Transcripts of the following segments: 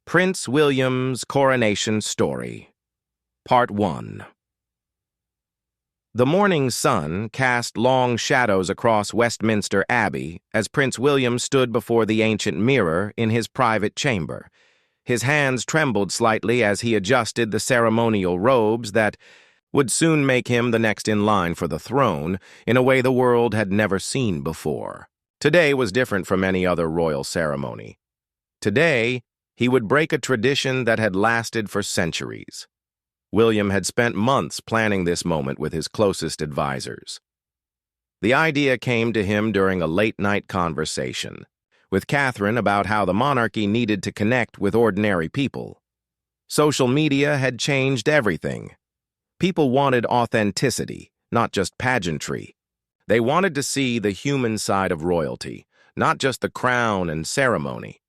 Prince William's Coronation Story, Part 1. The morning sun cast long shadows across Westminster Abbey as Prince William stood before the ancient mirror in his private chamber. His hands trembled slightly as he adjusted the ceremonial robes that would soon make him the next in line for the throne in a way the world had never seen before. Today was different from any other royal ceremony. Today, he would break a tradition that had lasted for centuries. William had spent months planning this moment with his closest advisors. The idea came to him during a late-night conversation with Catherine about how the monarchy needed to connect with ordinary people. Social media had changed everything. People wanted authenticity, not just pageantry. They wanted to see the human side of royalty, not just the crown and ceremony.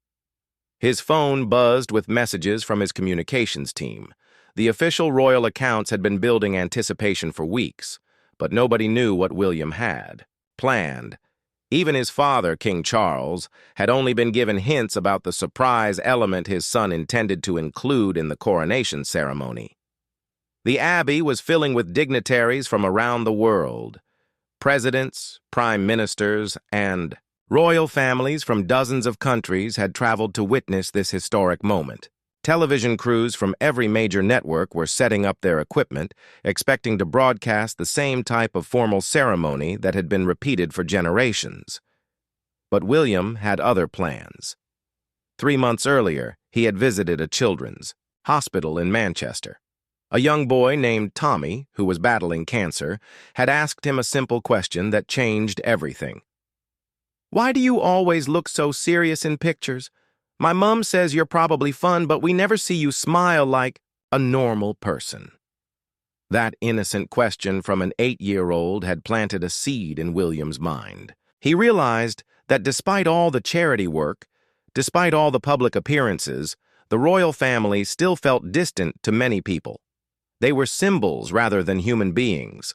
His phone buzzed with messages from his communications team. The official royal accounts had been building anticipation for weeks, but nobody knew what William had planned. Even his father, King Charles, had only been given hints about the surprise element his son intended to include in the coronation ceremony. The Abbey was filling with dignitaries from around the world. Presidents, prime ministers, and royal families from dozens of countries had traveled to witness this historic moment. Television crews from every major network were setting up their equipment, expecting to broadcast the same type of formal ceremony that had been repeated for generations. But William had other plans. 3 months earlier, he had visited a children's hospital in Manchester. A young boy named Tommy, who was battling cancer, had asked him a simple question that changed everything. "Why do you always look so serious in pictures? My mom says you're probably fun, but we never see you smile like a normal person." That innocent question from an 8-year-old had planted a seed in William's mind. He realized that despite all the charity work, despite all the public appearances, the royal family still felt distant to many people. They were symbols rather than human beings.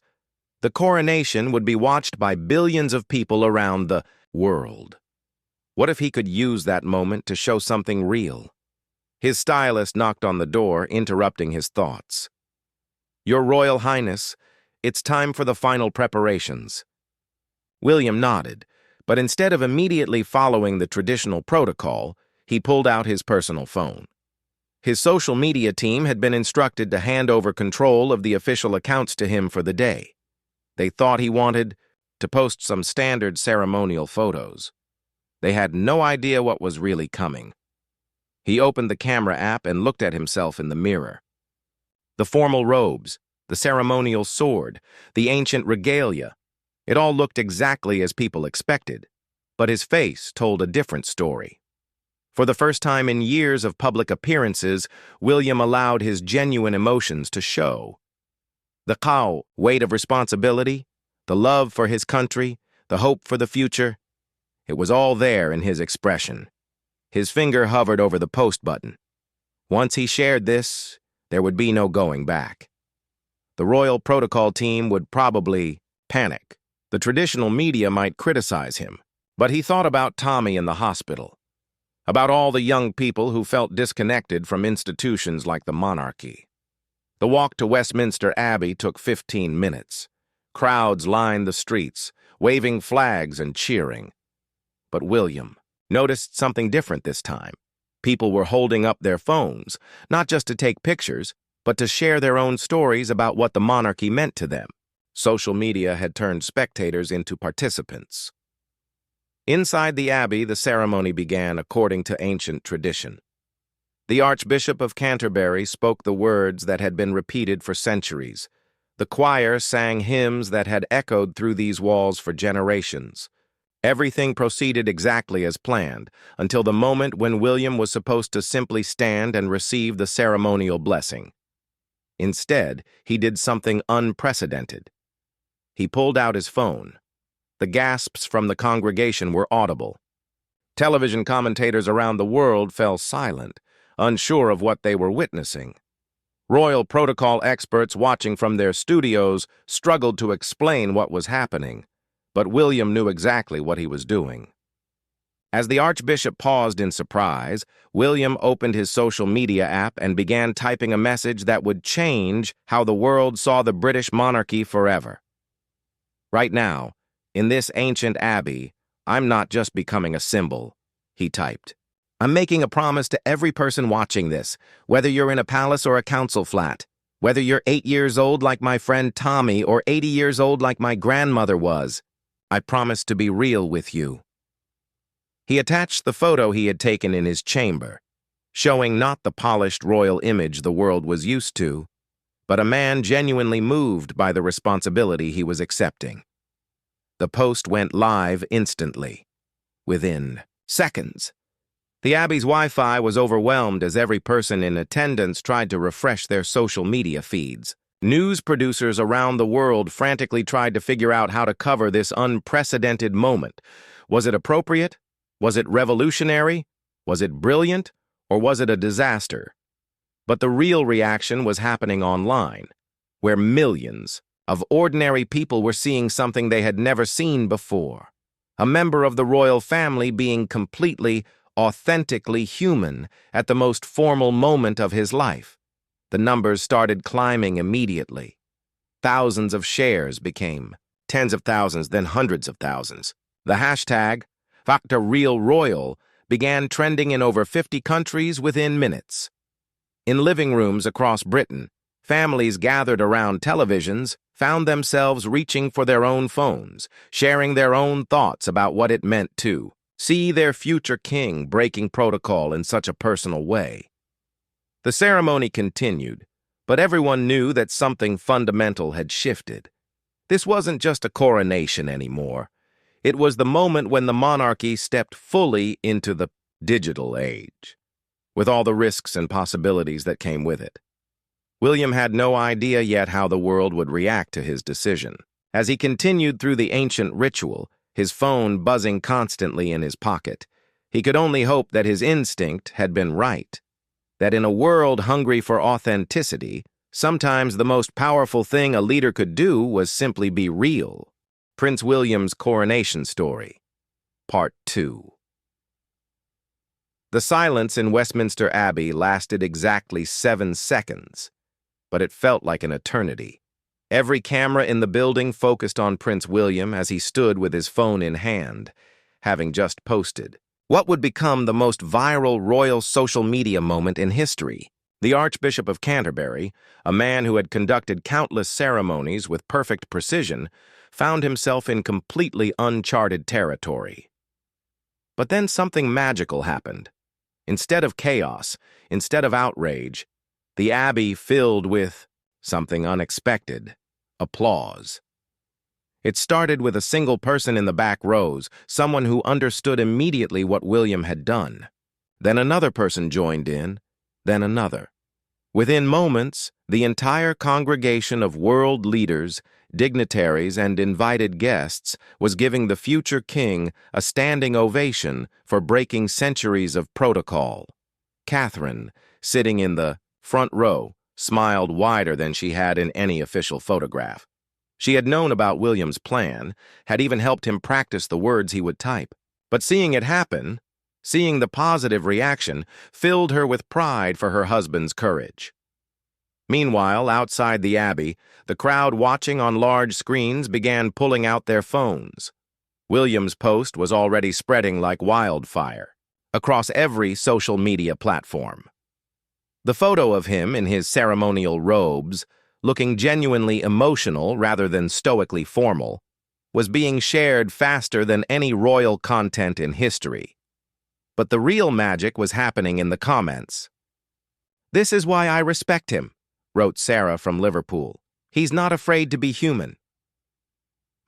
The coronation would be watched by billions of people around the world. What if he could use that moment to show something real? His stylist knocked on the door, interrupting his thoughts. "Your Royal Highness, it's time for the final preparations." William nodded, but instead of immediately following the traditional protocol, he pulled out his personal phone. His social media team had been instructed to hand over control of the official accounts to him for the day. They thought he wanted to post some standard ceremonial photos. They had no idea what was really coming. He opened the camera app and looked at himself in the mirror. The formal robes, the ceremonial sword, the ancient regalia, it all looked exactly as people expected, but his face told a different story. For the first time in years of public appearances, William allowed his genuine emotions to show. The weight of responsibility, the love for his country, the hope for the future, it was all there in his expression. His finger hovered over the post button. Once he shared this, there would be no going back. The royal protocol team would probably panic. The traditional media might criticize him. But he thought about Tommy in the hospital, about all the young people who felt disconnected from institutions like the monarchy. The walk to Westminster Abbey took 15 minutes. Crowds lined the streets, waving flags and cheering. But William noticed something different this time. People were holding up their phones, not just to take pictures, but to share their own stories about what the monarchy meant to them. Social media had turned spectators into participants. Inside the Abbey, the ceremony began according to ancient tradition. The Archbishop of Canterbury spoke the words that had been repeated for centuries. The choir sang hymns that had echoed through these walls for generations. Everything proceeded exactly as planned, until the moment when William was supposed to simply stand and receive the ceremonial blessing. Instead, he did something unprecedented. He pulled out his phone. The gasps from the congregation were audible. Television commentators around the world fell silent, unsure of what they were witnessing. Royal protocol experts watching from their studios struggled to explain what was happening, but William knew exactly what he was doing. As the Archbishop paused in surprise, William opened his social media app and began typing a message that would change how the world saw the British monarchy forever. "Right now, in this ancient abbey, I'm not just becoming a symbol," he typed. "I'm making a promise to every person watching this, whether you're in a palace or a council flat, whether you're 8 years old like my friend Tommy or 80 years old like my grandmother was. I promise to be real with you." He attached the photo he had taken in his chamber, showing not the polished royal image the world was used to, but a man genuinely moved by the responsibility he was accepting. The post went live instantly, within seconds. The Abbey's Wi-Fi was overwhelmed as every person in attendance tried to refresh their social media feeds. News producers around the world frantically tried to figure out how to cover this unprecedented moment. Was it appropriate? Was it revolutionary? Was it brilliant? Or was it a disaster? But the real reaction was happening online, where millions of ordinary people were seeing something they had never seen before. A member of the royal family being completely, authentically human at the most formal moment of his life. The numbers started climbing immediately. Thousands of shares became tens of thousands, then hundreds of thousands. The hashtag #FactorRealRoyal began trending in over 50 countries within minutes. In living rooms across Britain, families gathered around televisions found themselves reaching for their own phones, sharing their own thoughts about what it meant to see their future king breaking protocol in such a personal way. The ceremony continued, but everyone knew that something fundamental had shifted. This wasn't just a coronation anymore. It was the moment when the monarchy stepped fully into the digital age, with all the risks and possibilities that came with it. William had no idea yet how the world would react to his decision. As he continued through the ancient ritual, his phone buzzing constantly in his pocket, he could only hope that his instinct had been right, that in a world hungry for authenticity, sometimes the most powerful thing a leader could do was simply be real. Prince William's Coronation Story, Part 2. The silence in Westminster Abbey lasted exactly 7 seconds, but it felt like an eternity. Every camera in the building focused on Prince William as he stood with his phone in hand, having just posted what would become the most viral royal social media moment in history. The Archbishop of Canterbury, a man who had conducted countless ceremonies with perfect precision, found himself in completely uncharted territory. But then something magical happened. Instead of chaos, instead of outrage, the Abbey filled with something unexpected: applause. It started with a single person in the back rows, someone who understood immediately what William had done. Then another person joined in, then another. Within moments, the entire congregation of world leaders, dignitaries, and invited guests was giving the future king a standing ovation for breaking centuries of protocol. Catherine, sitting in the front row, smiled wider than she had in any official photograph. She had known about William's plan, had even helped him practice the words he would type. But seeing it happen, seeing the positive reaction, filled her with pride for her husband's courage. Meanwhile, outside the Abbey, the crowd watching on large screens began pulling out their phones. William's post was already spreading like wildfire across every social media platform. The photo of him in his ceremonial robes, looking genuinely emotional rather than stoically formal, was being shared faster than any royal content in history. But the real magic was happening in the comments. "This is why I respect him," wrote Sarah from Liverpool. "He's not afraid to be human."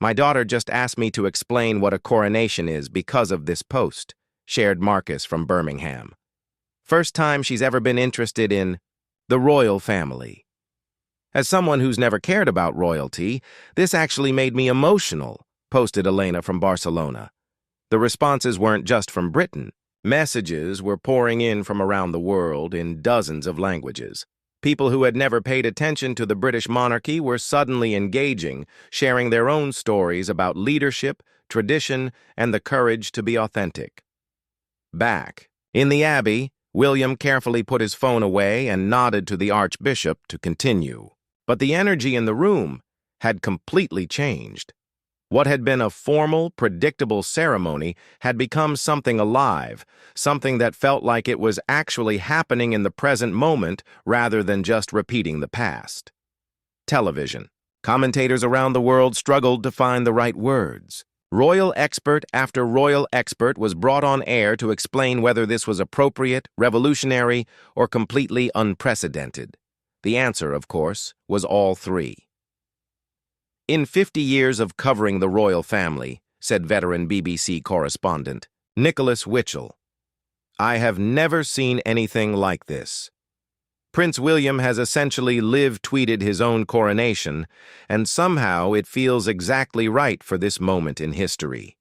"My daughter just asked me to explain what a coronation is because of this post," shared Marcus from Birmingham. "First time she's ever been interested in the royal family. As someone who's never cared about royalty, this actually made me emotional," posted Elena from Barcelona. The responses weren't just from Britain. Messages were pouring in from around the world in dozens of languages. People who had never paid attention to the British monarchy were suddenly engaging, sharing their own stories about leadership, tradition, and the courage to be authentic. back. In the Abbey, William carefully put his phone away and nodded to the Archbishop to continue. But the energy in the room had completely changed. What had been a formal, predictable ceremony had become something alive, something that felt like it was actually happening in the present moment rather than just repeating the past. Television. Commentators around the world struggled to find the right words. Royal expert after royal expert was brought on air to explain whether this was appropriate, revolutionary, or completely unprecedented. The answer, of course, was all three. In 50 years of covering the royal family, said veteran BBC correspondent Nicholas Witchell, I have never seen anything like this. Prince William has essentially live-tweeted his own coronation, and somehow it feels exactly right for this moment in history.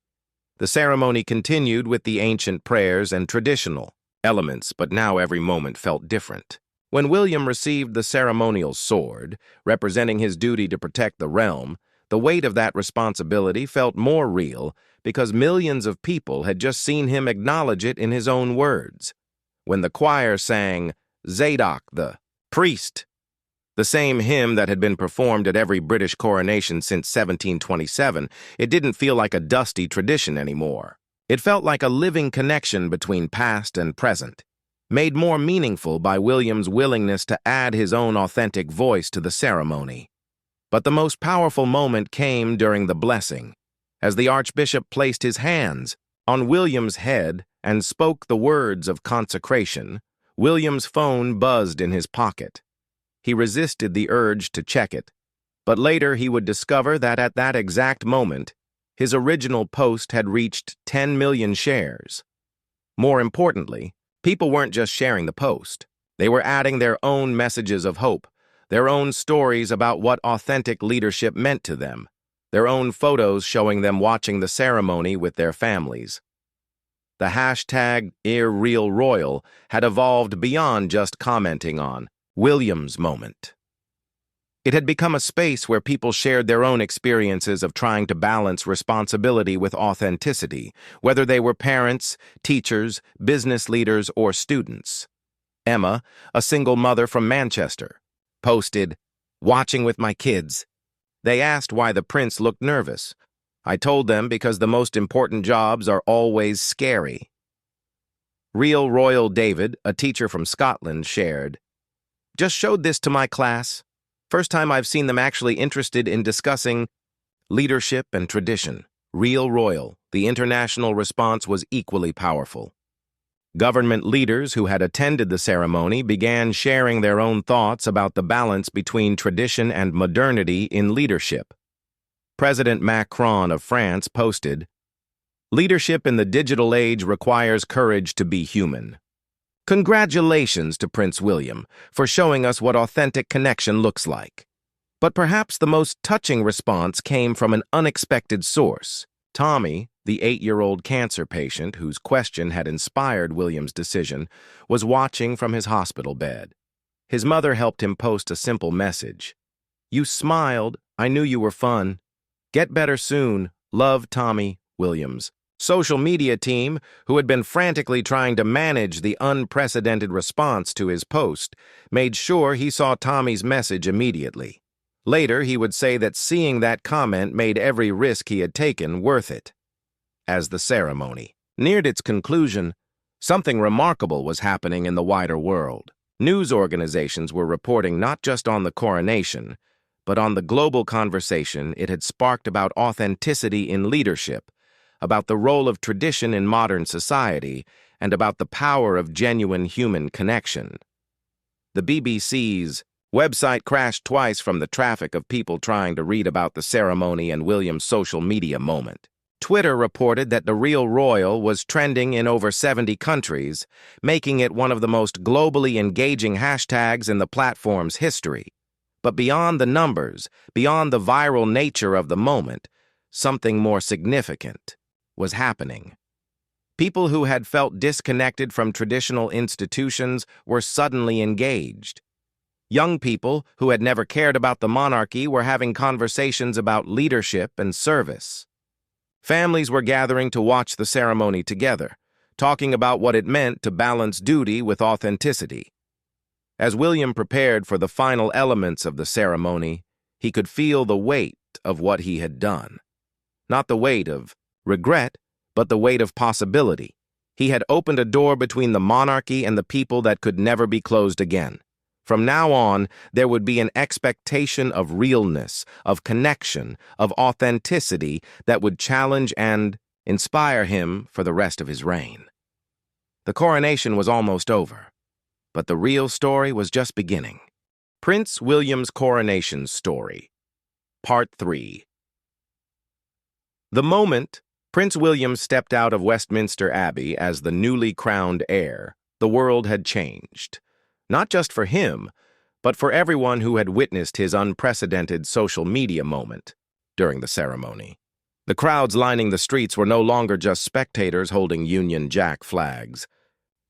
The ceremony continued with the ancient prayers and traditional elements, but now every moment felt different. When William received the ceremonial sword, representing his duty to protect the realm, the weight of that responsibility felt more real because millions of people had just seen him acknowledge it in his own words. When the choir sang, Zadok the priest, the same hymn that had been performed at every British coronation since 1727, it didn't feel like a dusty tradition anymore. It felt like a living connection between past and present, made more meaningful by William's willingness to add his own authentic voice to the ceremony. But the most powerful moment came during the blessing, as the Archbishop placed his hands on William's head and spoke the words of consecration. William's phone buzzed in his pocket. He resisted the urge to check it, but later he would discover that at that exact moment, his original post had reached 10 million shares. More importantly, people weren't just sharing the post. They were adding their own messages of hope, their own stories about what authentic leadership meant to them, their own photos showing them watching the ceremony with their families. The hashtag #IrRealRoyal had evolved beyond just commenting on William's moment. It had become a space where people shared their own experiences of trying to balance responsibility with authenticity, whether they were parents, teachers, business leaders, or students. Emma, a single mother from Manchester, posted, "Watching with my kids. They asked why the prince looked nervous. I told them because the most important jobs are always scary." Real Royal David, a teacher from Scotland, shared, "Just showed this to my class. First time I've seen them actually interested in discussing leadership and tradition." Real Royal, the international response was equally powerful. Government leaders who had attended the ceremony began sharing their own thoughts about the balance between tradition and modernity in leadership. President Macron of France posted, "Leadership in the digital age requires courage to be human. Congratulations to Prince William for showing us what authentic connection looks like." But perhaps the most touching response came from an unexpected source. Tommy, the 8-year-old cancer patient whose question had inspired William's decision, was watching from his hospital bed. His mother helped him post a simple message. "You smiled. I knew you were fun. Get better soon. Love, Tommy Williams." Social media team, who had been frantically trying to manage the unprecedented response to his post, made sure he saw Tommy's message immediately. Later, he would say that seeing that comment made every risk he had taken worth it. As the ceremony neared its conclusion, something remarkable was happening in the wider world. News organizations were reporting not just on the coronation, but on the global conversation it had sparked about authenticity in leadership, about the role of tradition in modern society, and about the power of genuine human connection. The BBC's website crashed twice from the traffic of people trying to read about the ceremony and William's social media moment. Twitter reported that the Real Royal was trending in over 70 countries, making it one of the most globally engaging hashtags in the platform's history. But beyond the numbers, beyond the viral nature of the moment, something more significant was happening. People who had felt disconnected from traditional institutions were suddenly engaged. Young people who had never cared about the monarchy were having conversations about leadership and service. Families were gathering to watch the ceremony together, talking about what it meant to balance duty with authenticity. As William prepared for the final elements of the ceremony, he could feel the weight of what he had done. Not the weight of regret, but the weight of possibility. He had opened a door between the monarchy and the people that could never be closed again. From now on, there would be an expectation of realness, of connection, of authenticity that would challenge and inspire him for the rest of his reign. The coronation was almost over, but the real story was just beginning. Prince William's Coronation Story, Part 3. The moment Prince William stepped out of Westminster Abbey as the newly crowned heir, the world had changed. Not just for him, but for everyone who had witnessed his unprecedented social media moment during the ceremony. The crowds lining the streets were no longer just spectators holding Union Jack flags.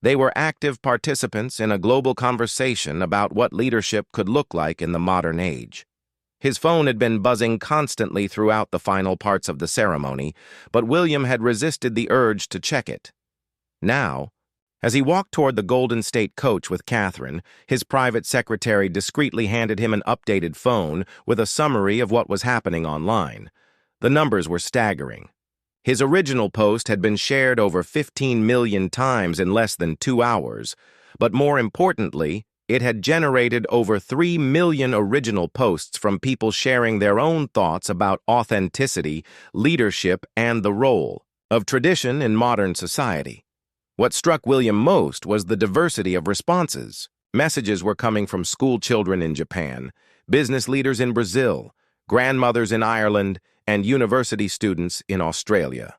They were active participants in a global conversation about what leadership could look like in the modern age. His phone had been buzzing constantly throughout the final parts of the ceremony, but William had resisted the urge to check it. Now, as he walked toward the Golden State coach with Catherine, his private secretary discreetly handed him an updated phone with a summary of what was happening online. The numbers were staggering. His original post had been shared over 15 million times in less than 2 hours, but more importantly, it had generated over 3 million original posts from people sharing their own thoughts about authenticity, leadership, and the role of tradition in modern society. What struck William most was the diversity of responses. Messages were coming from school children in Japan, business leaders in Brazil, grandmothers in Ireland, and university students in Australia.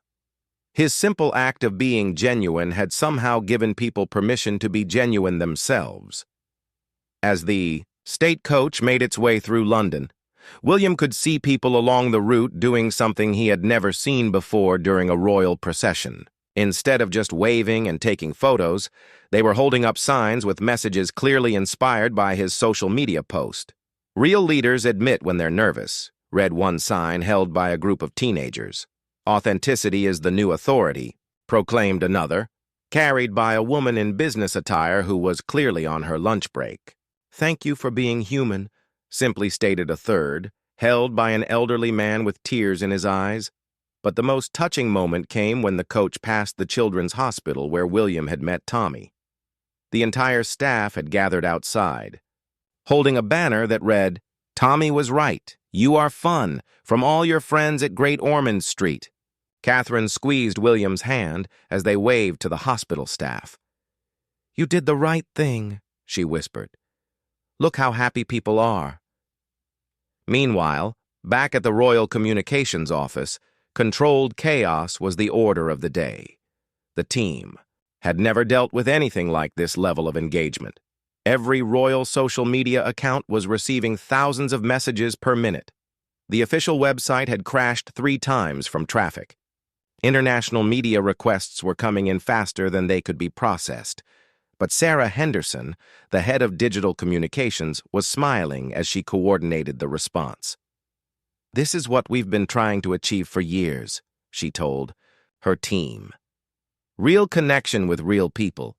His simple act of being genuine had somehow given people permission to be genuine themselves. As the state coach made its way through London, William could see people along the route doing something he had never seen before during a royal procession. Instead of just waving and taking photos, they were holding up signs with messages clearly inspired by his social media post. "Real leaders admit when they're nervous," read one sign held by a group of teenagers. "Authenticity is the new authority," proclaimed another, carried by a woman in business attire who was clearly on her lunch break. "Thank you for being human," simply stated a third, held by an elderly man with tears in his eyes. But the most touching moment came when the coach passed the children's hospital where William had met Tommy. The entire staff had gathered outside, holding a banner that read, "Tommy was right. You are fun. From all your friends at Great Ormond Street." Catherine squeezed William's hand as they waved to the hospital staff. "You did the right thing," she whispered. "Look how happy people are." Meanwhile, back at the Royal Communications Office, controlled chaos was the order of the day. The team had never dealt with anything like this level of engagement. Every royal social media account was receiving thousands of messages per minute. The official website had crashed 3 times from traffic. International media requests were coming in faster than they could be processed. But Sarah Henderson, the head of digital communications, was smiling as she coordinated the response. "This is what we've been trying to achieve for years," she told her team. "Real connection with real people.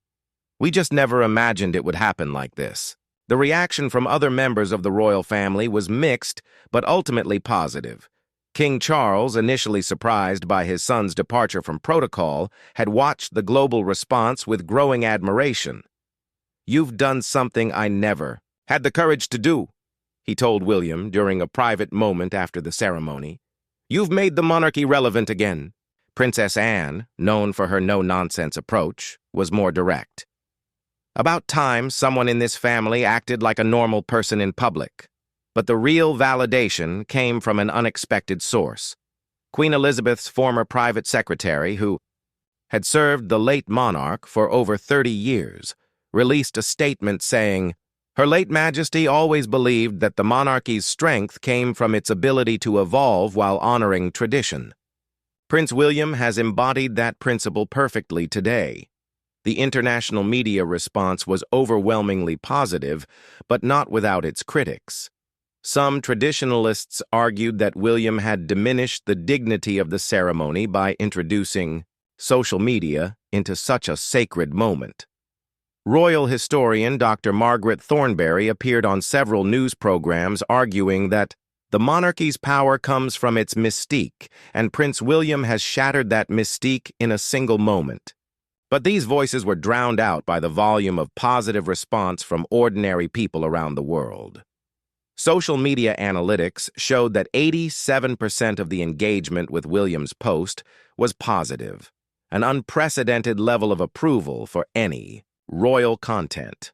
We just never imagined it would happen like this." The reaction from other members of the royal family was mixed, but ultimately positive. King Charles, initially surprised by his son's departure from protocol, had watched the global response with growing admiration. "You've done something I never had the courage to do," he told William during a private moment after the ceremony. "You've made the monarchy relevant again." Princess Anne, known for her no-nonsense approach, was more direct. "About time someone in this family acted like a normal person in public." But the real validation came from an unexpected source. Queen Elizabeth's former private secretary, who had served the late monarch for over 30 years, released a statement saying, "Her late Majesty always believed that the monarchy's strength came from its ability to evolve while honoring tradition. Prince William has embodied that principle perfectly today." The international media response was overwhelmingly positive, but not without its critics. Some traditionalists argued that William had diminished the dignity of the ceremony by introducing social media into such a sacred moment. Royal historian Dr. Margaret Thornberry appeared on several news programs arguing that the monarchy's power comes from its mystique, and Prince William has shattered that mystique in a single moment. But these voices were drowned out by the volume of positive response from ordinary people around the world. Social media analytics showed that 87% of the engagement with William's post was positive, an unprecedented level of approval for any royal content.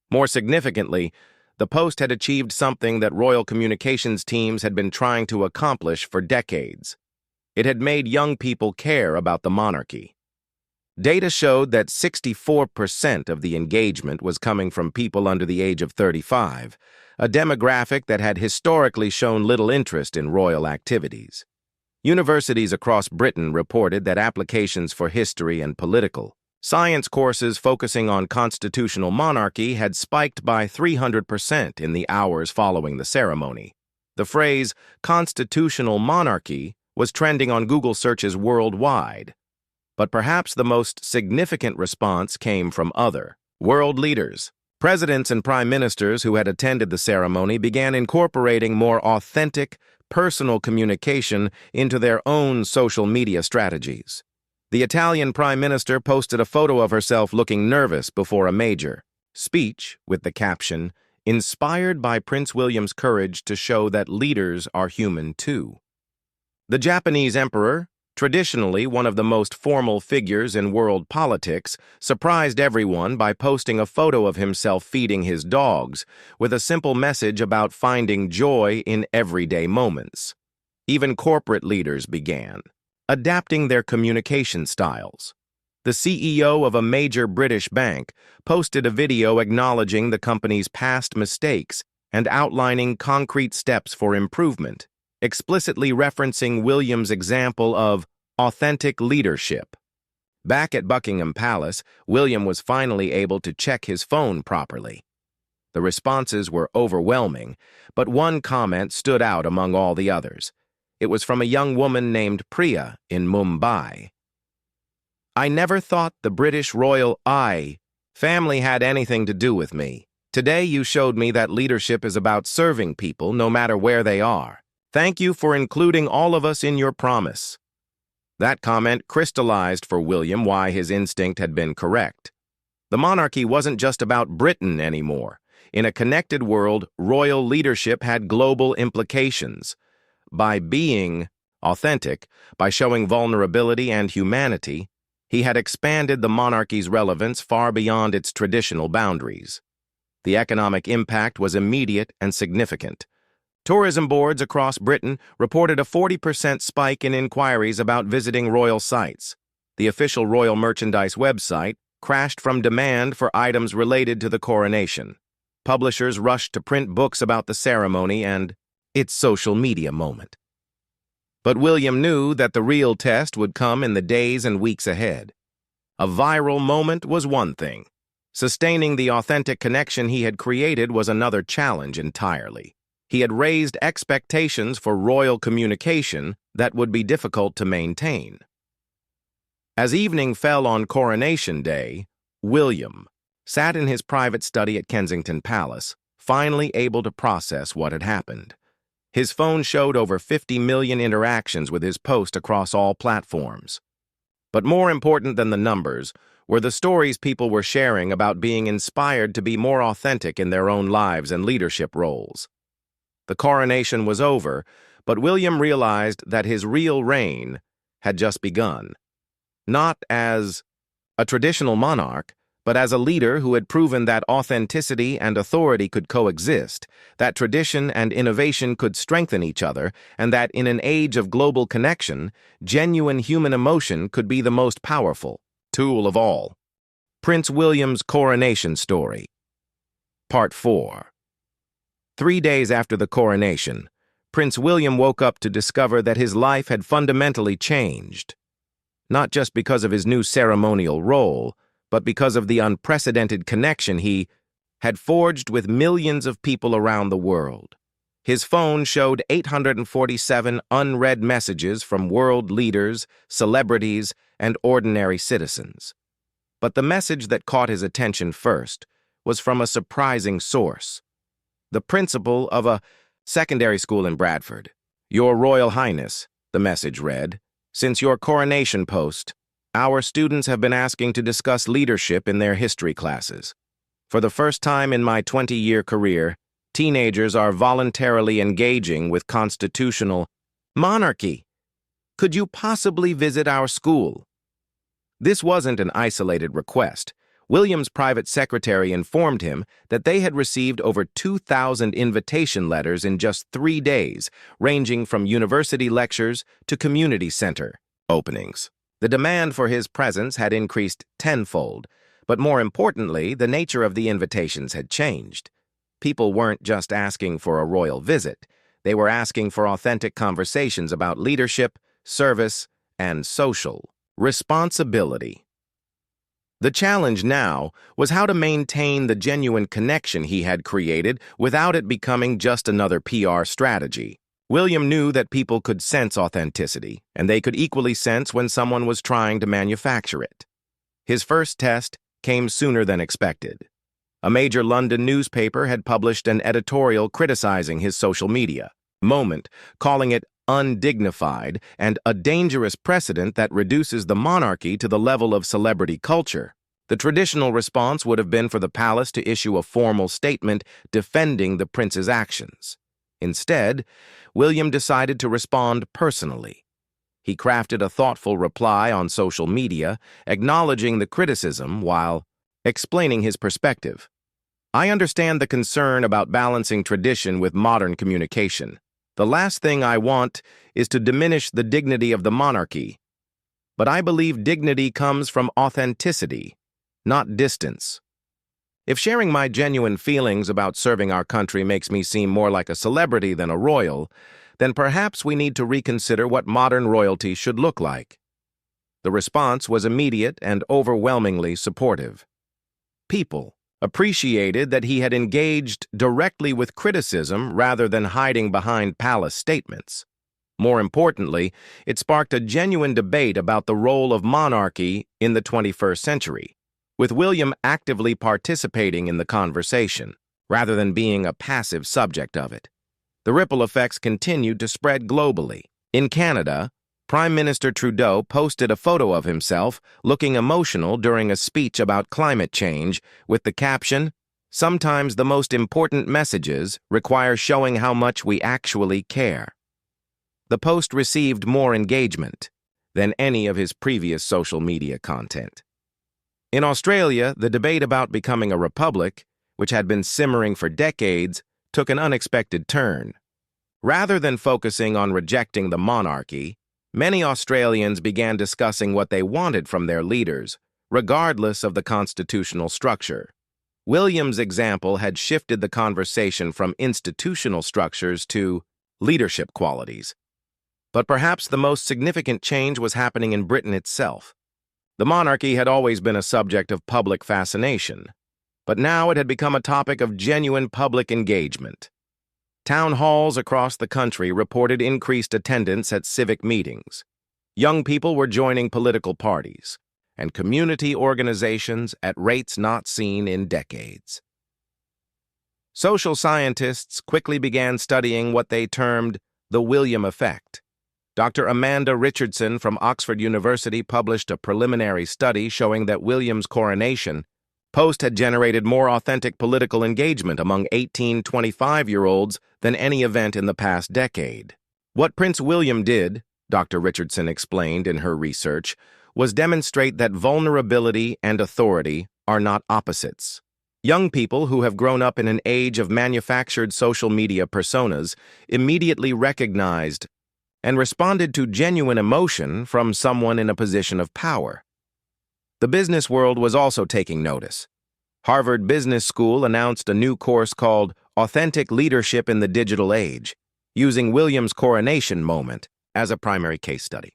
More significantly, the post had achieved something that royal communications teams had been trying to accomplish for decades. It had made young people care about the monarchy. Data showed that 64% of the engagement was coming from people under the age of 35, a demographic that had historically shown little interest in royal activities. Universities across Britain reported that applications for history and political science courses focusing on constitutional monarchy had spiked by 300% in the hours following the ceremony. The phrase constitutional monarchy was trending on Google searches worldwide. But perhaps the most significant response came from other world leaders. Presidents and prime ministers who had attended the ceremony began incorporating more authentic, personal communication into their own social media strategies. The Italian prime minister posted a photo of herself looking nervous before a major speech with the caption, "Inspired by Prince William's courage to show that leaders are human too." The Japanese emperor, traditionally one of the most formal figures in world politics, surprised everyone by posting a photo of himself feeding his dogs with a simple message about finding joy in everyday moments. Even corporate leaders began adapting their communication styles. The CEO of a major British bank posted a video acknowledging the company's past mistakes and outlining concrete steps for improvement, explicitly referencing William's example of authentic leadership. Back at Buckingham Palace, William was finally able to check his phone properly. The responses were overwhelming, but one comment stood out among all the others. It was from a young woman named Priya in Mumbai. "I never thought the British royal family had anything to do with me. Today you showed me that leadership is about serving people no matter where they are. Thank you for including all of us in your promise." That comment crystallized for William why his instinct had been correct. The monarchy wasn't just about Britain anymore. In a connected world, royal leadership had global implications. By being authentic, by showing vulnerability and humanity, he had expanded the monarchy's relevance far beyond its traditional boundaries. The economic impact was immediate and significant. Tourism boards across Britain reported a 40% spike in inquiries about visiting royal sites. The official royal merchandise website crashed from demand for items related to the coronation. Publishers rushed to print books about the ceremony and its social media moment. But William knew that the real test would come in the days and weeks ahead. A viral moment was one thing. Sustaining the authentic connection he had created was another challenge entirely. He had raised expectations for royal communication that would be difficult to maintain. As evening fell on Coronation Day, William sat in his private study at Kensington Palace, finally able to process what had happened. His phone showed over 50 million interactions with his post across all platforms. But more important than the numbers were the stories people were sharing about being inspired to be more authentic in their own lives and leadership roles. The coronation was over, but William realized that his real reign had just begun. Not as a traditional monarch, but as a leader who had proven that authenticity and authority could coexist, that tradition and innovation could strengthen each other, and that in an age of global connection, genuine human emotion could be the most powerful tool of all. Prince William's Coronation Story. Part 4. 3 days after the coronation, Prince William woke up to discover that his life had fundamentally changed. Not just because of his new ceremonial role, but because of the unprecedented connection he had forged with millions of people around the world. His phone showed 847 unread messages from world leaders, celebrities, and ordinary citizens. But the message that caught his attention first was from a surprising source. The principal of a secondary school in Bradford. "Your Royal Highness," the message read, "since your coronation post, our students have been asking to discuss leadership in their history classes. For the first time in my 20-year career, teenagers are voluntarily engaging with constitutional monarchy. Could you possibly visit our school?" This wasn't an isolated request. William's private secretary informed him that they had received over 2,000 invitation letters in just 3 days, ranging from university lectures to community center openings. The demand for his presence had increased tenfold, but more importantly, the nature of the invitations had changed. People weren't just asking for a royal visit. They were asking for authentic conversations about leadership, service, and social responsibility. The challenge now was how to maintain the genuine connection he had created without it becoming just another PR strategy. William knew that people could sense authenticity, and they could equally sense when someone was trying to manufacture it. His first test came sooner than expected. A major London newspaper had published an editorial criticizing his social media moment, calling it undignified and a dangerous precedent that reduces the monarchy to the level of celebrity culture. The traditional response would have been for the palace to issue a formal statement defending the prince's actions. Instead, William decided to respond personally. He crafted a thoughtful reply on social media, acknowledging the criticism while explaining his perspective. "I understand the concern about balancing tradition with modern communication. The last thing I want is to diminish the dignity of the monarchy. But I believe dignity comes from authenticity, not distance. If sharing my genuine feelings about serving our country makes me seem more like a celebrity than a royal, then perhaps we need to reconsider what modern royalty should look like." The response was immediate and overwhelmingly supportive. People appreciated that he had engaged directly with criticism rather than hiding behind palace statements. More importantly, it sparked a genuine debate about the role of monarchy in the 21st century, with William actively participating in the conversation, rather than being a passive subject of it. The ripple effects continued to spread globally. In Canada, Prime Minister Trudeau posted a photo of himself looking emotional during a speech about climate change with the caption, "Sometimes the most important messages require showing how much we actually care." The post received more engagement than any of his previous social media content. In Australia, the debate about becoming a republic, which had been simmering for decades, took an unexpected turn. Rather than focusing on rejecting the monarchy, many Australians began discussing what they wanted from their leaders, regardless of the constitutional structure. William's example had shifted the conversation from institutional structures to leadership qualities. But perhaps the most significant change was happening in Britain itself. The monarchy had always been a subject of public fascination, but now it had become a topic of genuine public engagement. Town halls across the country reported increased attendance at civic meetings. Young people were joining political parties and community organizations at rates not seen in decades. Social scientists quickly began studying what they termed the William effect. Dr. Amanda Richardson from Oxford University published a preliminary study showing that William's coronation post had generated more authentic political engagement among 18-25-year-olds than any event in the past decade. What Prince William did, Dr. Richardson explained in her research, was demonstrate that vulnerability and authority are not opposites. Young people who have grown up in an age of manufactured social media personas immediately recognized and responded to genuine emotion from someone in a position of power. The business world was also taking notice. Harvard Business School announced a new course called Authentic Leadership in the Digital Age, using William's coronation moment as a primary case study.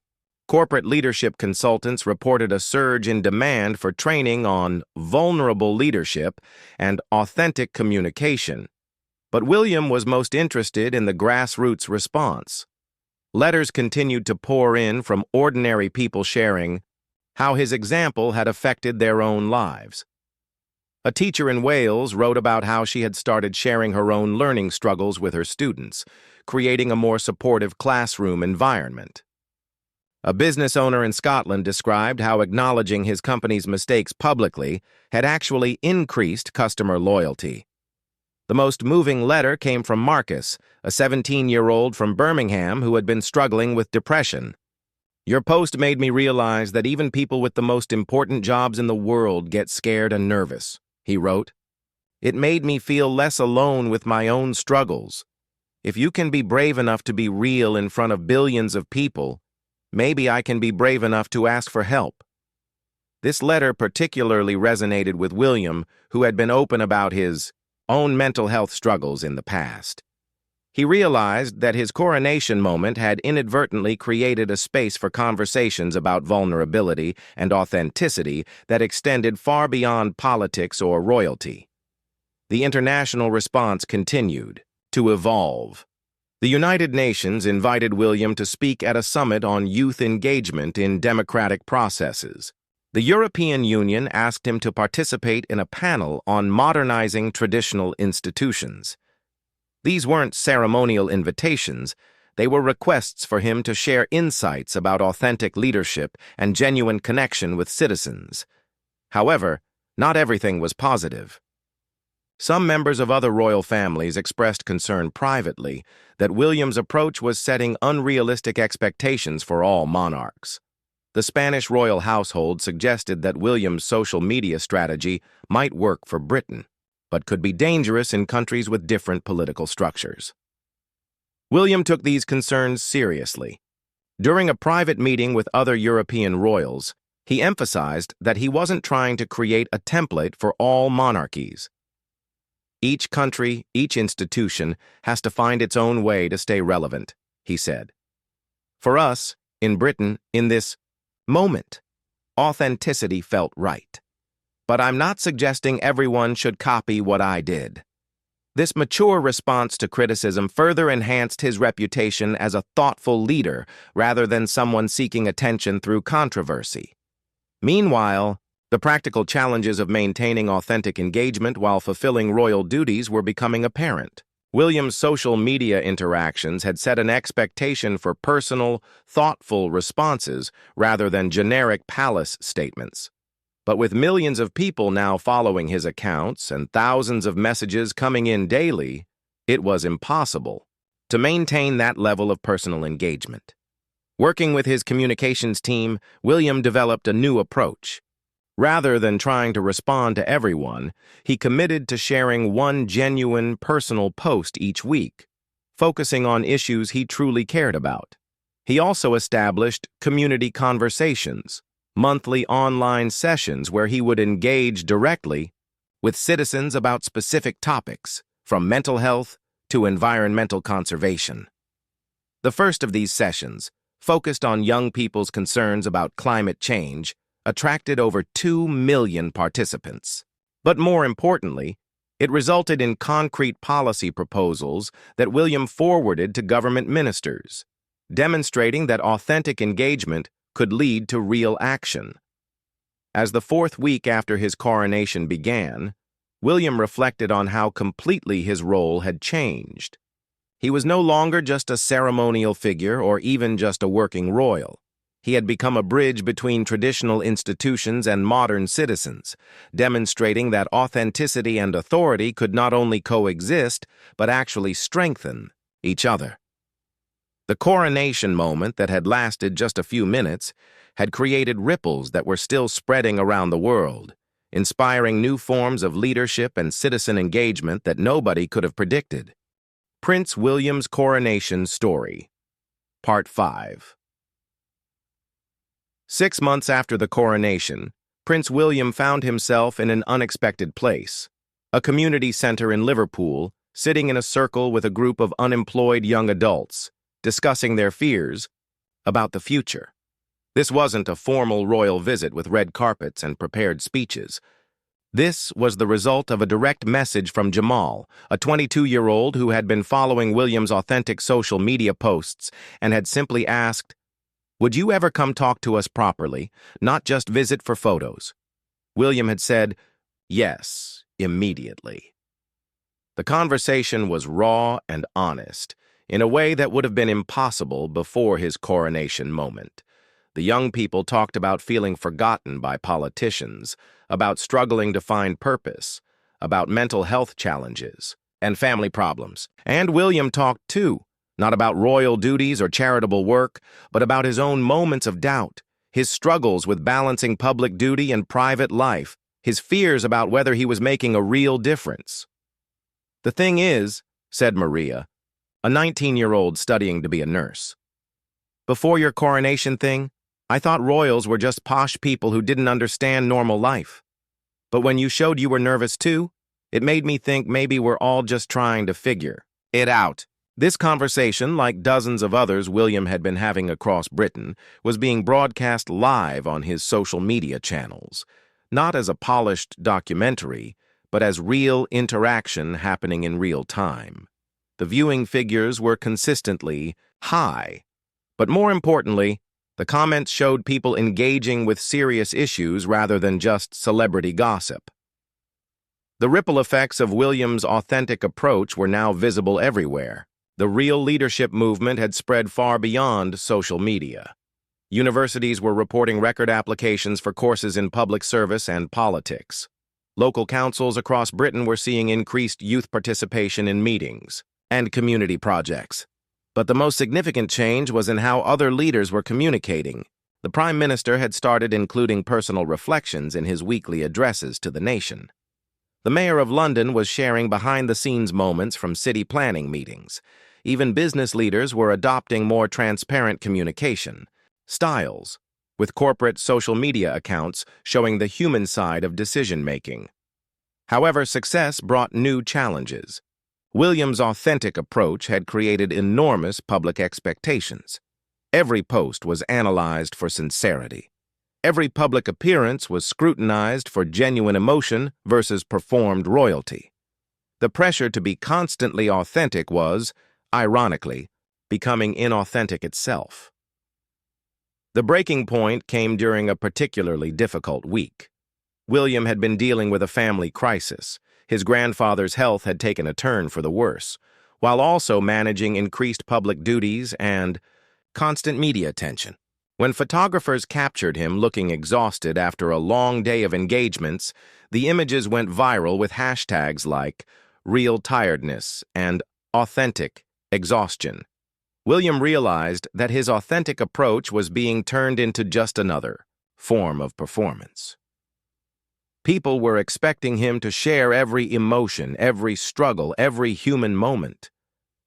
Corporate leadership consultants reported a surge in demand for training on vulnerable leadership and authentic communication, But William was most interested in the grassroots response. Letters continued to pour in from ordinary people sharing how his example had affected their own lives. A teacher in Wales wrote about how she had started sharing her own learning struggles with her students, creating a more supportive classroom environment. A business owner in Scotland described how acknowledging his company's mistakes publicly had actually increased customer loyalty. The most moving letter came from Marcus, a 17-year-old from Birmingham who had been struggling with depression. "Your post made me realize that even people with the most important jobs in the world get scared and nervous," he wrote. "It made me feel less alone with my own struggles. If you can be brave enough to be real in front of billions of people, maybe I can be brave enough to ask for help." This letter particularly resonated with William, who had been open about his own mental health struggles in the past. He realized that his coronation moment had inadvertently created a space for conversations about vulnerability and authenticity that extended far beyond politics or royalty. The international response continued to evolve. The United Nations invited William to speak at a summit on youth engagement in democratic processes. The European Union asked him to participate in a panel on modernizing traditional institutions. These weren't ceremonial invitations, they were requests for him to share insights about authentic leadership and genuine connection with citizens. However, not everything was positive. Some members of other royal families expressed concern privately that William's approach was setting unrealistic expectations for all monarchs. The Spanish royal household suggested that William's social media strategy might work for Britain, but could be dangerous in countries with different political structures. William took these concerns seriously. During a private meeting with other European royals, he emphasized that he wasn't trying to create a template for all monarchies. "Each country, each institution, has to find its own way to stay relevant," he said. "For us, in Britain, in this moment, authenticity felt right. But I'm not suggesting everyone should copy what I did." This mature response to criticism further enhanced his reputation as a thoughtful leader rather than someone seeking attention through controversy. Meanwhile, the practical challenges of maintaining authentic engagement while fulfilling royal duties were becoming apparent. William's social media interactions had set an expectation for personal, thoughtful responses rather than generic palace statements. But with millions of people now following his accounts and thousands of messages coming in daily, it was impossible to maintain that level of personal engagement. Working with his communications team, William developed a new approach. Rather than trying to respond to everyone, he committed to sharing one genuine, personal post each week, focusing on issues he truly cared about. He also established community conversations, monthly online sessions where he would engage directly with citizens about specific topics, from mental health to environmental conservation. The first of these sessions, focused on young people's concerns about climate change, attracted over 2 million participants. But more importantly, it resulted in concrete policy proposals that William forwarded to government ministers, demonstrating that authentic engagement could lead to real action. As the 4th week after his coronation began, William reflected on how completely his role had changed. He was no longer just a ceremonial figure or even just a working royal. He had become a bridge between traditional institutions and modern citizens, demonstrating that authenticity and authority could not only coexist, but actually strengthen each other. The coronation moment that had lasted just a few minutes had created ripples that were still spreading around the world, inspiring new forms of leadership and citizen engagement that nobody could have predicted. Prince William's Coronation Story, Part 5. 6 months after the coronation, Prince William found himself in an unexpected place, a community center in Liverpool, sitting in a circle with a group of unemployed young adults, discussing their fears about the future. This wasn't a formal royal visit with red carpets and prepared speeches. This was the result of a direct message from Jamal, a 22-year-old who had been following William's authentic social media posts and had simply asked, "Would you ever come talk to us properly, not just visit for photos?" William had said, "Yes," immediately. The conversation was raw and honest, in a way that would have been impossible before his coronation moment. The young people talked about feeling forgotten by politicians, about struggling to find purpose, about mental health challenges, and family problems. And William talked too, not about royal duties or charitable work, but about his own moments of doubt, his struggles with balancing public duty and private life, his fears about whether he was making a real difference. "The thing is," said Maria, a 19-year-old studying to be a nurse, "before your coronation thing, I thought royals were just posh people who didn't understand normal life. But when you showed you were nervous too, it made me think maybe we're all just trying to figure it out." This conversation, like dozens of others William had been having across Britain, was being broadcast live on his social media channels, not as a polished documentary, but as real interaction happening in real time. The viewing figures were consistently high, but more importantly, the comments showed people engaging with serious issues rather than just celebrity gossip. The ripple effects of William's authentic approach were now visible everywhere. The real leadership movement had spread far beyond social media. Universities were reporting record applications for courses in public service and politics. Local councils across Britain were seeing increased youth participation in meetings and community projects. But the most significant change was in how other leaders were communicating. The Prime Minister had started including personal reflections in his weekly addresses to the nation. The Mayor of London was sharing behind-the-scenes moments from city planning meetings. Even business leaders were adopting more transparent communication styles, with corporate social media accounts showing the human side of decision-making. However, success brought new challenges. William's authentic approach had created enormous public expectations. Every post was analyzed for sincerity. Every public appearance was scrutinized for genuine emotion versus performed royalty. The pressure to be constantly authentic was, ironically, becoming inauthentic itself. The breaking point came during a particularly difficult week. William had been dealing with a family crisis. His grandfather's health had taken a turn for the worse, while also managing increased public duties and constant media attention. When photographers captured him looking exhausted after a long day of engagements, the images went viral with hashtags like "real tiredness" and "authentic exhaustion." William realized that his authentic approach was being turned into just another form of performance. People were expecting him to share every emotion, every struggle, every human moment.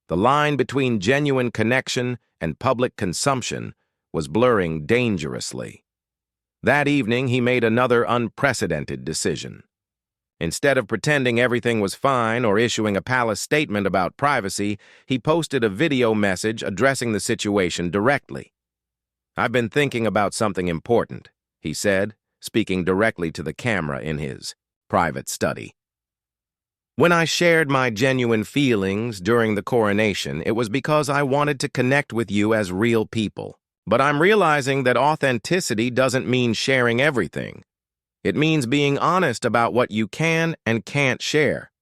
The line between genuine connection and public consumption was blurring dangerously. That evening, he made another unprecedented decision. Instead of pretending everything was fine or issuing a palace statement about privacy, he posted a video message addressing the situation directly. "I've been thinking about something important," he said, speaking directly to the camera in his private study. "When I shared my genuine feelings during the coronation, it was because I wanted to connect with you as real people. But I'm realizing that authenticity doesn't mean sharing everything. It means being honest about what you can and can't share."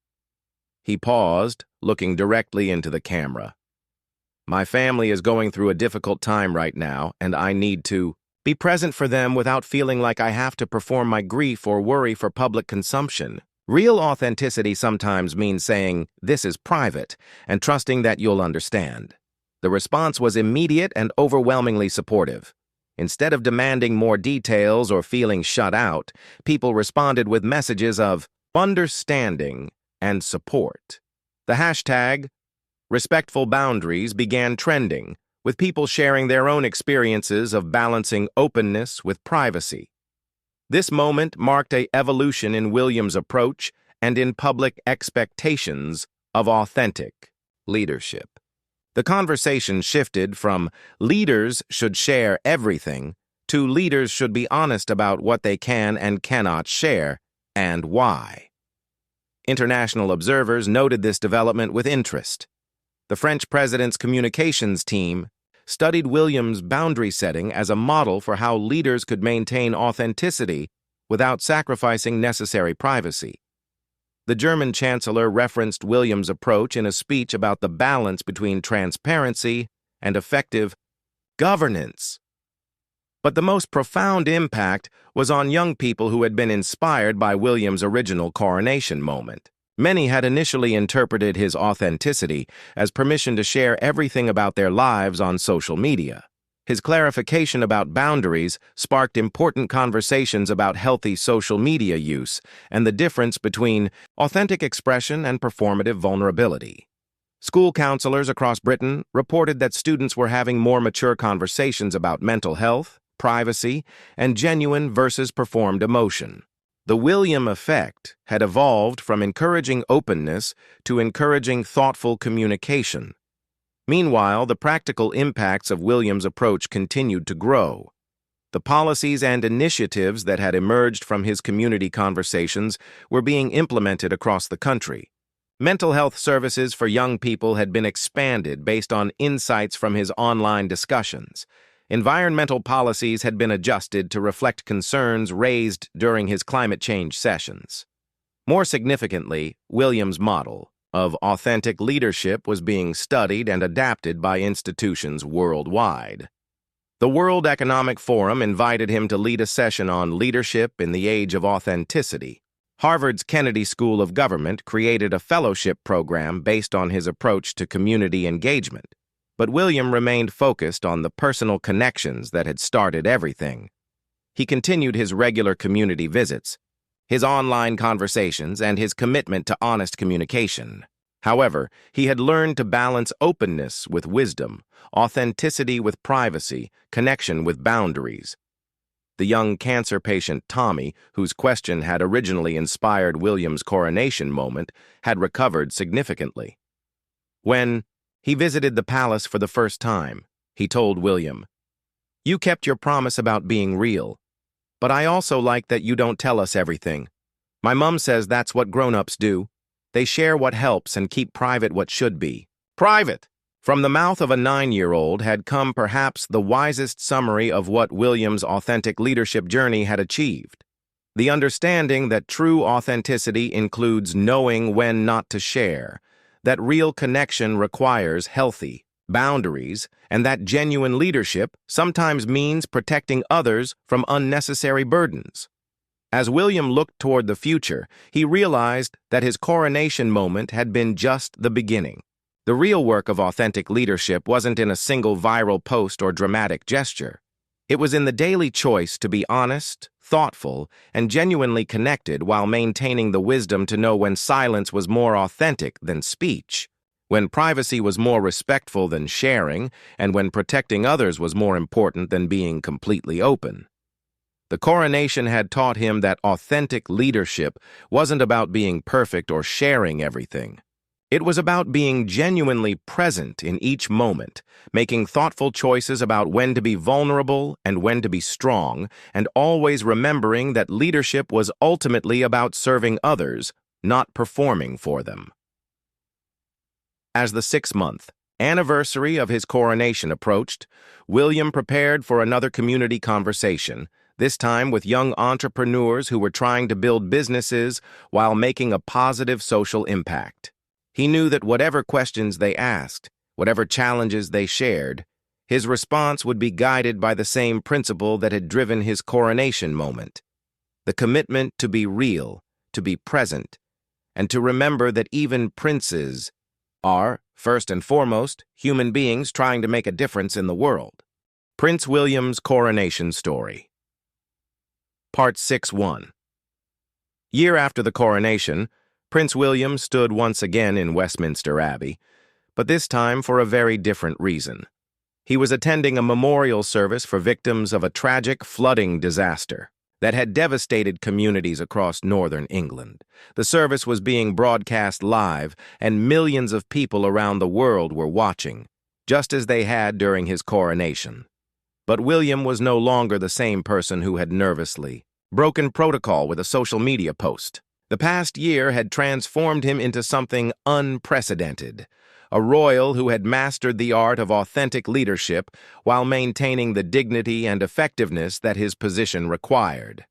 He paused, looking directly into the camera. "My family is going through a difficult time right now, and I need to be present for them without feeling like I have to perform my grief or worry for public consumption. Real authenticity sometimes means saying, 'This is private,' and trusting that you'll understand." The response was immediate and overwhelmingly supportive. Instead of demanding more details or feeling shut out, people responded with messages of understanding and support. The hashtag respectful boundaries began trending, with people sharing their own experiences of balancing openness with privacy. This moment marked an evolution in William's approach and in public expectations of authentic leadership. The conversation shifted from "leaders should share everything" to "leaders should be honest about what they can and cannot share," and why. International observers noted this development with interest. The French president's communications team studied William's boundary setting as a model for how leaders could maintain authenticity without sacrificing necessary privacy. The German chancellor referenced William's approach in a speech about the balance between transparency and effective governance. But the most profound impact was on young people who had been inspired by William's original coronation moment. Many had initially interpreted his authenticity as permission to share everything about their lives on social media. His clarification about boundaries sparked important conversations about healthy social media use and the difference between authentic expression and performative vulnerability. School counselors across Britain reported that students were having more mature conversations about mental health, privacy, and genuine versus performed emotion. The William effect had evolved from encouraging openness to encouraging thoughtful communication. Meanwhile, the practical impacts of William's approach continued to grow. The policies and initiatives that had emerged from his community conversations were being implemented across the country. Mental health services for young people had been expanded based on insights from his online discussions. Environmental policies had been adjusted to reflect concerns raised during his climate change sessions. More significantly, William's model of authentic leadership was being studied and adapted by institutions worldwide. The World Economic Forum invited him to lead a session on leadership in the age of authenticity. Harvard's Kennedy School of Government created a fellowship program based on his approach to community engagement. But William remained focused on the personal connections that had started everything. He continued his regular community visits, his online conversations, and his commitment to honest communication. However, he had learned to balance openness with wisdom, authenticity with privacy, connection with boundaries. The young cancer patient Tommy, whose question had originally inspired William's coronation moment, had recovered significantly. When he visited the palace for the first time, he told William, "You kept your promise about being real, but I also like that you don't tell us everything. My mom says that's what grown-ups do. They share what helps and keep private what should be." Private! From the mouth of a 9-year-old had come perhaps the wisest summary of what William's authentic leadership journey had achieved. The understanding that true authenticity includes knowing when not to share, that real connection requires healthy boundaries, and that genuine leadership sometimes means protecting others from unnecessary burdens. As William looked toward the future, he realized that his coronation moment had been just the beginning. The real work of authentic leadership wasn't in a single viral post or dramatic gesture. It was in the daily choice to be honest, thoughtful, and genuinely connected while maintaining the wisdom to know when silence was more authentic than speech, when privacy was more respectful than sharing, and when protecting others was more important than being completely open. The coronation had taught him that authentic leadership wasn't about being perfect or sharing everything. It was about being genuinely present in each moment, making thoughtful choices about when to be vulnerable and when to be strong, and always remembering that leadership was ultimately about serving others, not performing for them. As the 6-month anniversary of his coronation approached, William prepared for another community conversation, this time with young entrepreneurs who were trying to build businesses while making a positive social impact. He knew that whatever questions they asked, whatever challenges they shared, his response would be guided by the same principle that had driven his coronation moment: the commitment to be real, to be present, and to remember that even princes are, first and foremost, human beings trying to make a difference in the world. Prince William's Coronation Story. Part 6-1. Year after the coronation, Prince William stood once again in Westminster Abbey, but this time for a very different reason. He was attending a memorial service for victims of a tragic flooding disaster that had devastated communities across northern England. The service was being broadcast live, and millions of people around the world were watching, just as they had during his coronation. But William was no longer the same person who had nervously broken protocol with a social media post. The past year had transformed him into something unprecedented, a royal who had mastered the art of authentic leadership while maintaining the dignity and effectiveness that his position required.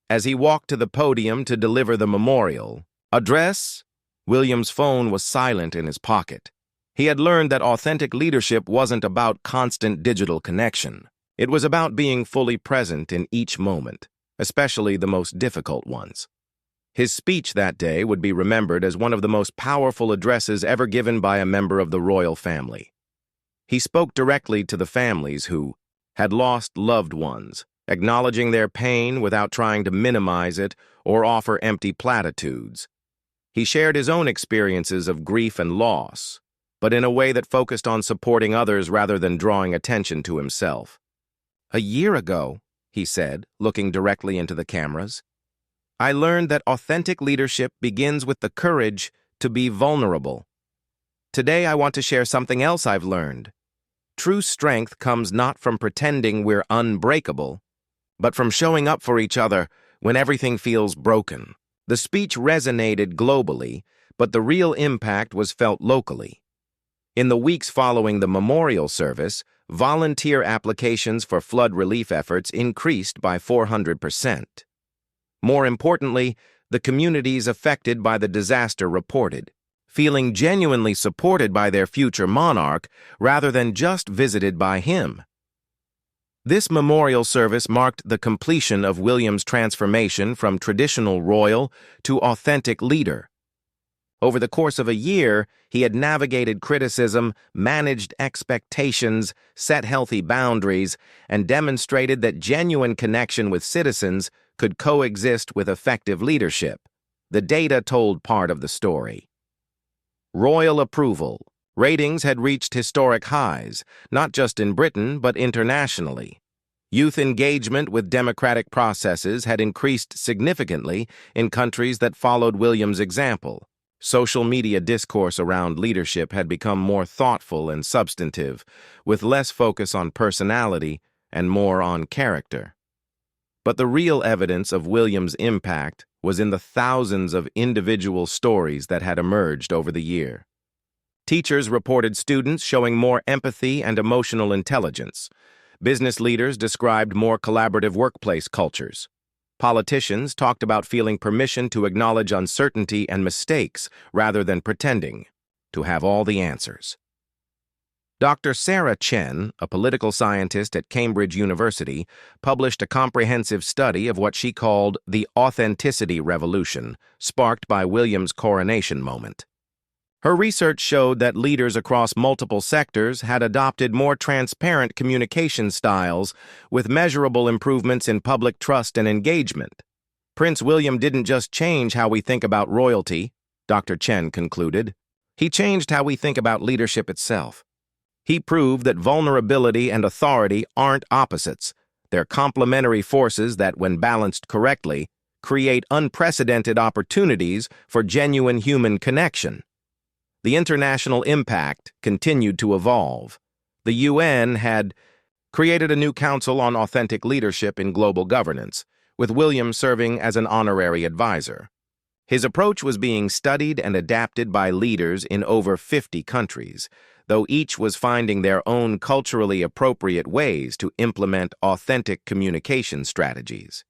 As he walked to the podium to deliver the memorial address, William's phone was silent in his pocket. He had learned that authentic leadership wasn't about constant digital connection. It was about being fully present in each moment, especially the most difficult ones. His speech that day would be remembered as one of the most powerful addresses ever given by a member of the royal family. He spoke directly to the families who had lost loved ones, acknowledging their pain without trying to minimize it or offer empty platitudes. He shared his own experiences of grief and loss, but in a way that focused on supporting others rather than drawing attention to himself. "A year ago," he said, looking directly into the cameras, "I learned that authentic leadership begins with the courage to be vulnerable. Today I want to share something else I've learned. True strength comes not from pretending we're unbreakable, but from showing up for each other when everything feels broken." The speech resonated globally, but the real impact was felt locally. In the weeks following the memorial service, volunteer applications for flood relief efforts increased by 400%. More importantly, the communities affected by the disaster reported, feeling genuinely supported by their future monarch rather than just visited by him. This memorial service marked the completion of William's transformation from traditional royal to authentic leader. Over the course of a year, he had navigated criticism, managed expectations, set healthy boundaries, and demonstrated that genuine connection with citizens could coexist with effective leadership. The data told part of the story. Royal approval. Ratings had reached historic highs, not just in Britain, but internationally. Youth engagement with democratic processes had increased significantly in countries that followed William's example. Social media discourse around leadership had become more thoughtful and substantive, with less focus on personality and more on character. But the real evidence of William's impact was in the thousands of individual stories that had emerged over the year. Teachers reported students showing more empathy and emotional intelligence. Business leaders described more collaborative workplace cultures. Politicians talked about feeling permission to acknowledge uncertainty and mistakes rather than pretending to have all the answers. Dr. Sarah Chen, a political scientist at Cambridge University, published a comprehensive study of what she called the authenticity revolution, sparked by William's coronation moment. Her research showed that leaders across multiple sectors had adopted more transparent communication styles with measurable improvements in public trust and engagement. Prince William didn't just change how we think about royalty, Dr. Chen concluded. He changed how we think about leadership itself. He proved that vulnerability and authority aren't opposites. They're complementary forces that, when balanced correctly, create unprecedented opportunities for genuine human connection. The international impact continued to evolve. The UN had created a new Council on Authentic Leadership in Global Governance, with William serving as an honorary advisor. His approach was being studied and adapted by leaders in over 50 countries, though each was finding their own culturally appropriate ways to implement authentic communication strategies.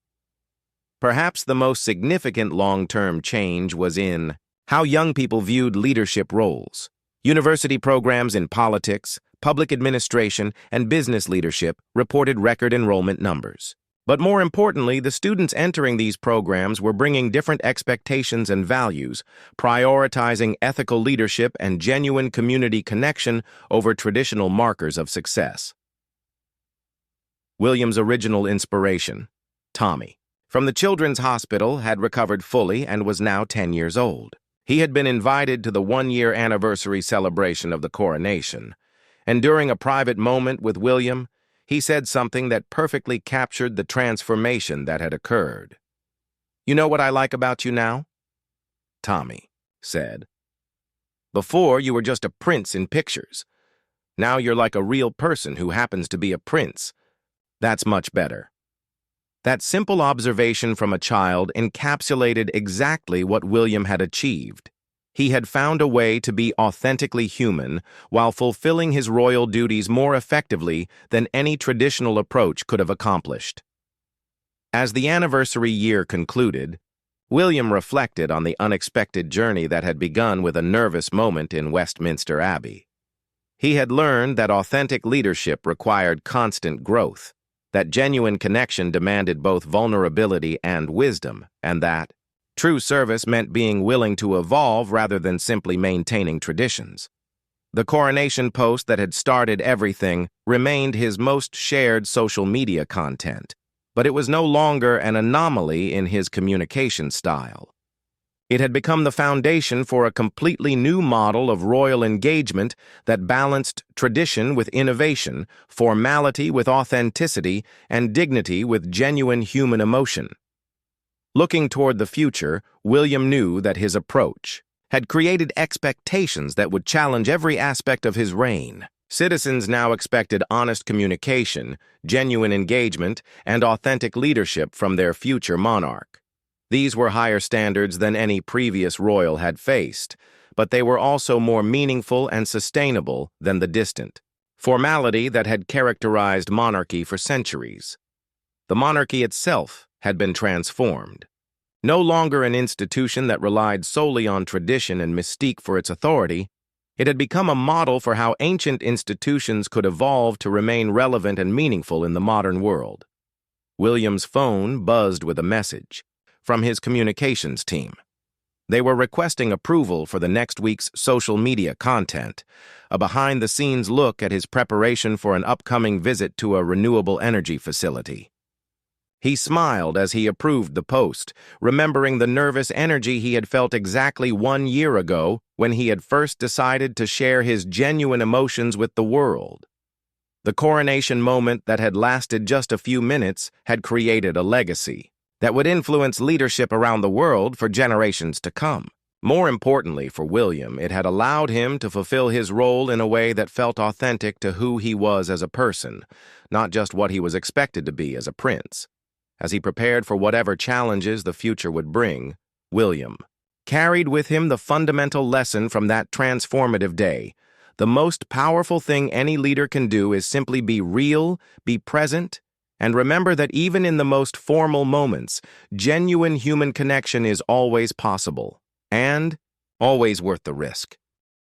Perhaps the most significant long-term change was in how young people viewed leadership roles. University programs in politics, public administration, and business leadership reported record enrollment numbers. But more importantly, the students entering these programs were bringing different expectations and values, prioritizing ethical leadership and genuine community connection over traditional markers of success. William's original inspiration, Tommy, from the Children's Hospital, had recovered fully and was now 10 years old. He had been invited to the one-year anniversary celebration of the coronation, and during a private moment with William, he said something that perfectly captured the transformation that had occurred. "You know what I like about you now?" Tommy said. "Before, you were just a prince in pictures. Now you're like a real person who happens to be a prince. That's much better." That simple observation from a child encapsulated exactly what William had achieved. He had found a way to be authentically human while fulfilling his royal duties more effectively than any traditional approach could have accomplished. As the anniversary year concluded, William reflected on the unexpected journey that had begun with a nervous moment in Westminster Abbey. He had learned that authentic leadership required constant growth, that genuine connection demanded both vulnerability and wisdom, and that true service meant being willing to evolve rather than simply maintaining traditions. The coronation post that had started everything remained his most shared social media content, but it was no longer an anomaly in his communication style. It had become the foundation for a completely new model of royal engagement that balanced tradition with innovation, formality with authenticity, and dignity with genuine human emotion. Looking toward the future, William knew that his approach had created expectations that would challenge every aspect of his reign. Citizens now expected honest communication, genuine engagement, and authentic leadership from their future monarch. These were higher standards than any previous royal had faced, but they were also more meaningful and sustainable than the distant formality that had characterized monarchy for centuries. The monarchy itself had been transformed. No longer an institution that relied solely on tradition and mystique for its authority, it had become a model for how ancient institutions could evolve to remain relevant and meaningful in the modern world. William's phone buzzed with a message from his communications team. They were requesting approval for the next week's social media content, a behind-the-scenes look at his preparation for an upcoming visit to a renewable energy facility. He smiled as he approved the post, remembering the nervous energy he had felt exactly 1 year ago when he had first decided to share his genuine emotions with the world. The coronation moment that had lasted just a few minutes had created a legacy that would influence leadership around the world for generations to come. More importantly for William, it had allowed him to fulfill his role in a way that felt authentic to who he was as a person, not just what he was expected to be as a prince. As he prepared for whatever challenges the future would bring, William carried with him the fundamental lesson from that transformative day. The most powerful thing any leader can do is simply be real, be present, and remember that even in the most formal moments, genuine human connection is always possible and always worth the risk.